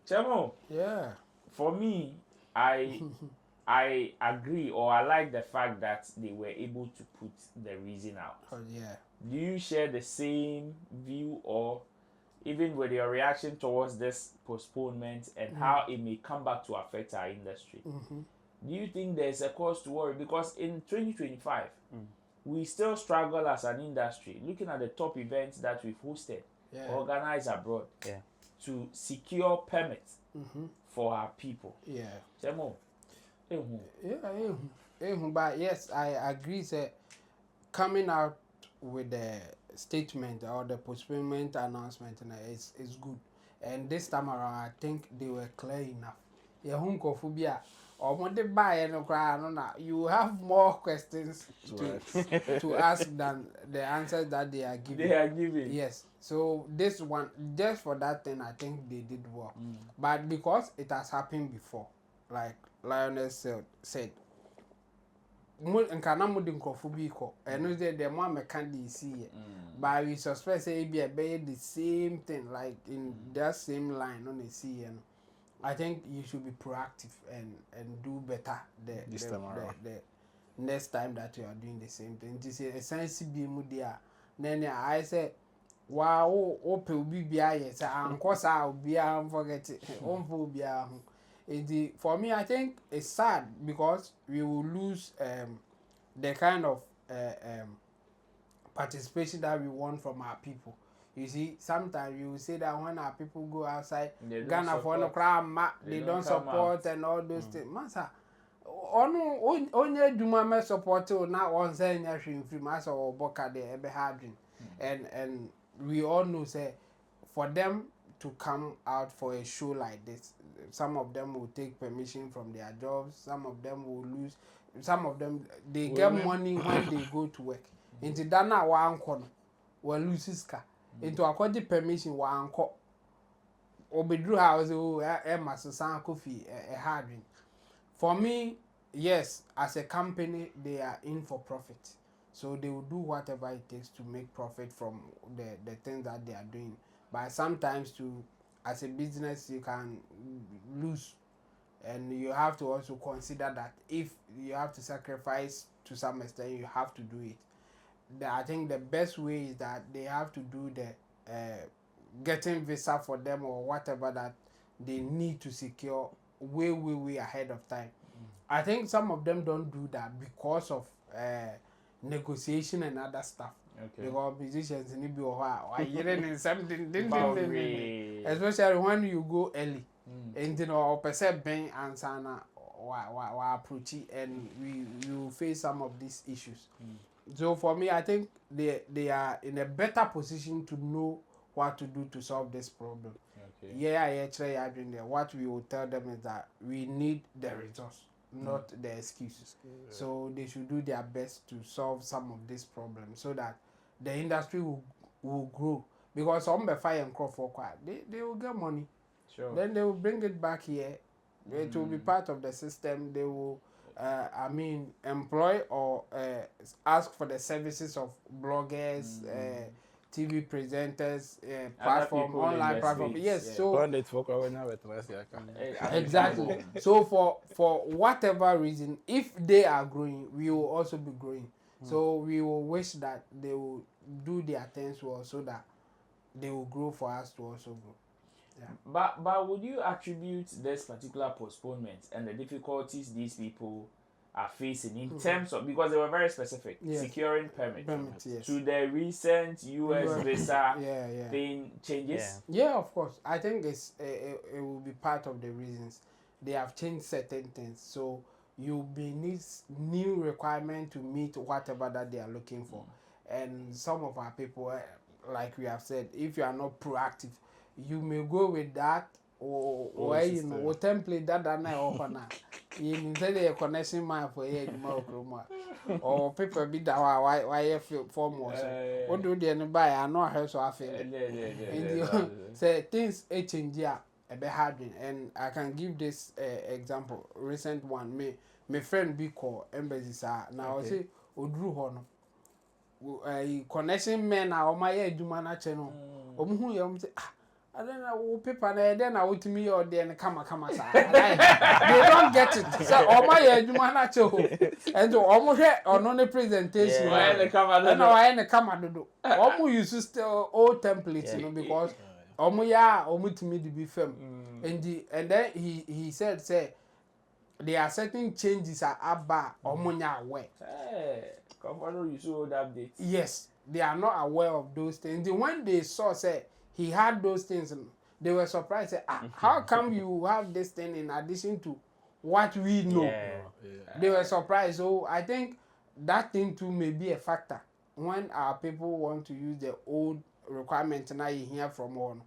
Chemo. Yeah. For me, I agree, or I like the fact that they were able to put the reason out. Oh yeah. Do you share the same view, or even with your reaction towards this postponement and how it may come back to affect our industry? Do you think there's a cause to worry? Because in 2025, we still struggle as an industry, looking at the top events that we've hosted, organized abroad, to secure permits for our people. Yeah. Chemo. But yes, I agree that coming out with the statement or the postponement announcement is good. And this time around, I think they were clear enough. You have more questions to ask than the answers that they are giving. They are giving. Yes. So this one, just for that thing, I think they did well. But because it has happened before, like Lionel said, nkana mo de nkofo bi ko eno say the more mechanic see but we suspect say be the same thing like in that same line on the see and I think you should be proactive and do better the next time that you are doing the same thing. This is essentially be mu there then I say wow ope obi bia yes ankosa obi am forget it onfo bia for me, I think it's sad because we will lose the kind of participation that we want from our people. You see, sometimes you will say that when our people go outside, Ghana for no crowd, they don't support and all those things. Masa, onye duma me support now on saying free masa or boka de ebe hadrin and we all know say for them to come out for a show like this, some of them will take permission from their jobs, some of them will lose, some of them they get money when they go to work. Into that now one corner, will lose his car. Into according permission one call. Obedru house must sound coffee a hard drink. For me, yes, as a company they are in for profit. So they will do whatever it takes to make profit from the things that they are doing. But sometimes as a business you can lose, and you have to also consider that if you have to sacrifice to some extent, you have to do it. I think the best way is that they have to do the getting visa for them or whatever that they need to secure way ahead of time. I think some of them don't do that because of negotiation and other stuff. Okay. Because musicians need to be something, especially when you go early. And you know, percent bang and sana approach it, and you face some of these issues. So for me, I think they are in a better position to know what to do to solve this problem. Okay. Yeah, what we will tell them is that we need the resource, not the excuse. So they should do their best to solve some of these problems so that the industry will grow. Because some fire and crop for they will get money. Sure. Then they will bring it back here. It will be part of the system. They will employ or ask for the services of bloggers, TV presenters, platform, online platform. Yes, so exactly. So for whatever reason, if they are growing, we will also be growing. So we will wish that they will do their things well, so that they will grow for us to also grow. Yeah. But would you attribute this particular postponement and the difficulties these people are facing in terms of, because they were very specific, securing permits, yes, to the recent US visa thing changes? Yeah, of course. I think it will be part of the reasons. They have changed certain things. So you need new requirement to meet whatever that they are looking for. And some of our people, like we have said, if you are not proactive, you may go with that or you know, or template that I offer now. You say a connection man for a or paper be that why form was. What do they buy? I know how so I feel. Say things change a bit hard, and I can give this example. Recent one, my friend be called embassy now say Odru Hono. Connection men are on my head, do man channel. Omu say I don't know paper then I would to me or then come they don't get it. So all my head, do man and to almost on the presentation. And I in the camera do. Almost use still old templates, you know, because almost to me to be firm. And then he said, there are certain changes are about aware. You should update. Yes, they are not aware of those things. When they saw he had those things, they were surprised. How come you have this thing in addition to what we know? They were surprised. So I think that thing too may be a factor when our people want to use the old requirement. Now you hear from one,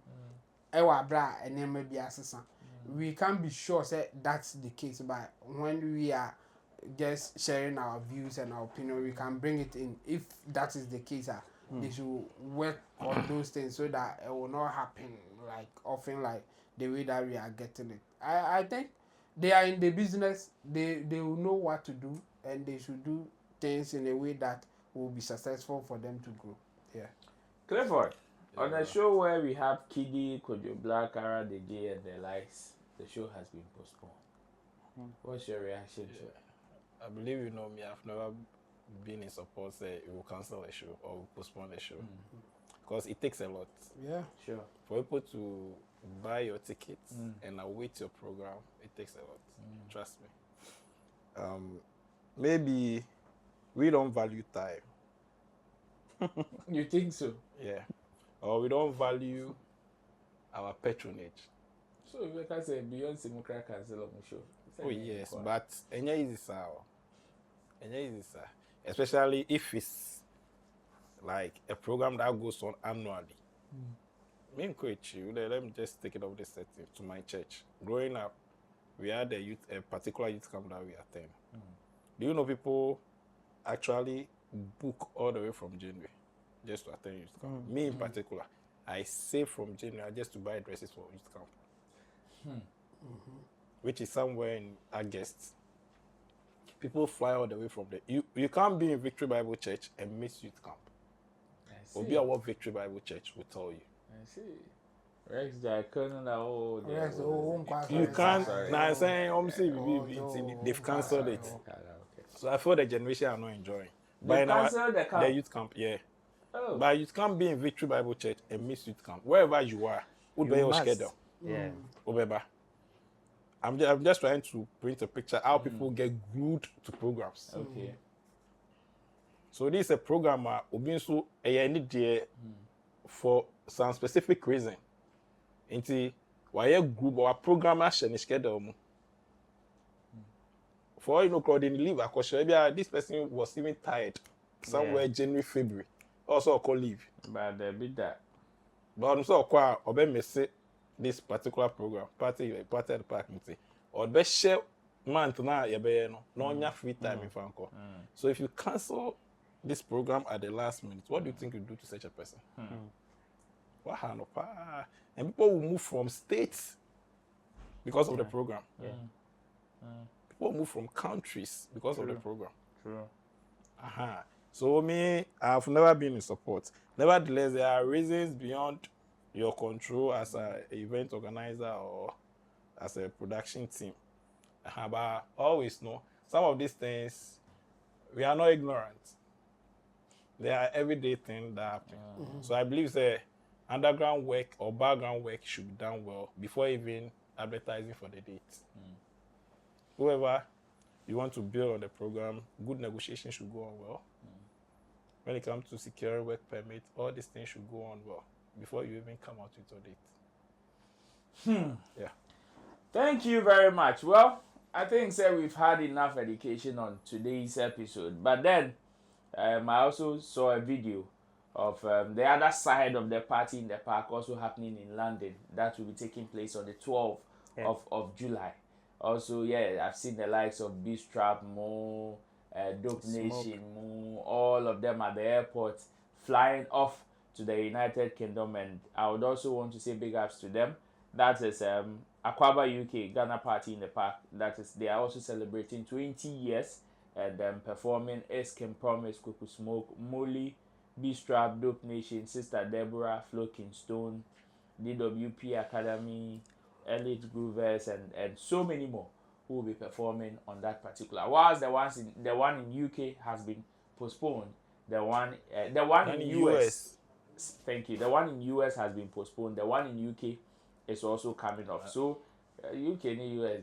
and then maybe assistant. We can't be sure that's the case, but when we are just sharing our views and our opinion, we can bring it in. If that is the case, they should work on those things so that it will not happen often like the way that we are getting it. I think they are in the business, they will know what to do, and they should do things in a way that will be successful for them to grow. Yeah. Clifford, on a show where we have Kiddy, Kojo Black, Ara DJ and the likes, the show has been postponed. What's your reaction to it? I believe you know me, I've never been in support say we will cancel a show or postpone a show, because it takes a lot. Yeah, sure. For people to buy your tickets and await your program, it takes a lot. Trust me. Maybe we don't value time. You think so? Yeah. Or we don't value our patronage. So you can say Beyonce Mukra cancel on the show. Oh yes, but enya easy sir. Especially if it's like a program that goes on annually. Me and Coach, let me just take it off this setting to my church. Growing up, we had a particular youth camp that we attend. Do you know people actually book all the way from January just to attend youth camp? Me in particular, I save from January just to buy dresses for youth camp, which is somewhere in August. People fly all the way from there. You can't be in Victory Bible Church and miss youth camp. Or be at what Victory Bible Church will tell you. I see. Rex Jackson, Rex, you can't. Now I'm saying, they've cancelled it. So I feel the generation are not enjoying. They cancelled the camp. The youth camp, yeah. Oh. But you can't be in Victory Bible Church and miss youth camp. Wherever you are, would be your schedule. Yeah. I'm just trying to paint a picture how people get glued to programs. Okay. So this is a program so a for some specific reason. Inti why a group or a programmer share schedule. For you know, crowd leave maybe this person was even tired somewhere January, February. Also call leave. But they beat that. But I'm so quite this particular program, party of the park, or best share month now, no free time in Franco. So if you cancel this program at the last minute, what do you think you do to such a person? And people will move from states because of the program. People move from countries because of the program. True. So I've never been in support. Nevertheless, there are reasons beyond your control as an event organizer or as a production team. But always know some of these things, we are not ignorant. They are everyday things that happen. So I believe that underground work or background work should be done well before even advertising for the date. Whoever you want to build on the program, good negotiation should go on well. When it comes to securing work permit, all these things should go on well before you even come out with a date. Yeah. Thank you very much. Well, I think we've had enough education on today's episode. But then I also saw a video of the other side of the party in the park also happening in London. That will be taking place on the 12th of July. Also, I've seen the likes of Beast-Trap, Mo, Dope Nation, Mo, all of them at the airport flying off to the United Kingdom, and I would also want to say big ups to them. That is Aquaba UK, Ghana Party in the Park. That is, they are also celebrating 20 years and performing Eskim Promise, Kuku Smoke, Molly, Beast-Trap, Dope Nation, Sister Deborah, Flo Kingston, DWP Academy, Elite Groovers, and so many more who will be performing on that particular. Whilst the one in UK has been postponed, the one in US. Thank you. The one in US has been postponed. The one in UK is also coming off. So UK and US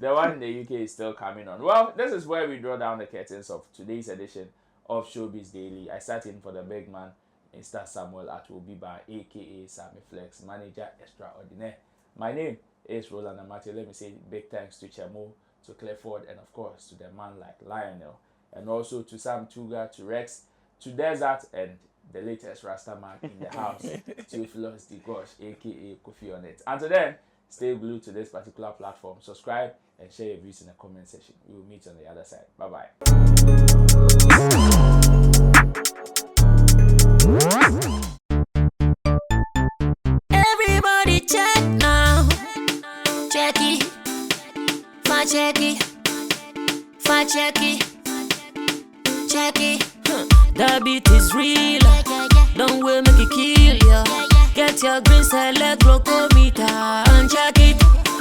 the one in the UK is still coming on. Well, this is where we draw down the curtains of today's edition of Showbiz Daily. I sat in for the big man, Mr. Samuel Atuobiba, aka Sammy Flex, manager extraordinaire. My name is Roland Amati. Let me say big thanks to Chemo, to Clifford, and of course to the man like Lionel, and also to Sam Tuga, to Rex, to Desert, and the latest Rastaman in the house, Theophilus Digosh, aka Kofi on it. Until then, stay glued to this particular platform. Subscribe and share your views in the comment section. We will meet on the other side. Bye bye. Everybody check now. Check it. Fact check it. Fact check it. Check it. The beat is real. Don't wait, make it kill ya. Get your green select glucometer and check it.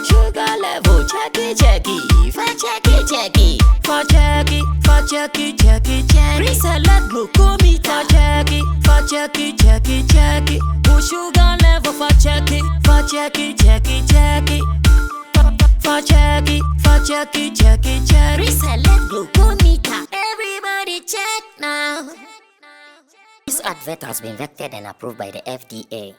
Sugar level, check it, check it. Fact check it, check it. Fact check it, fact check it, check it, check it. Green select glucometer, check it, fact check it, check it, check it. Put sugar level, fact check it, fact check it, check it, check it. Fact check it, fact check it, check it, check it. Green select glucometer. Everybody check now. This advert has been vetted and approved by the FDA.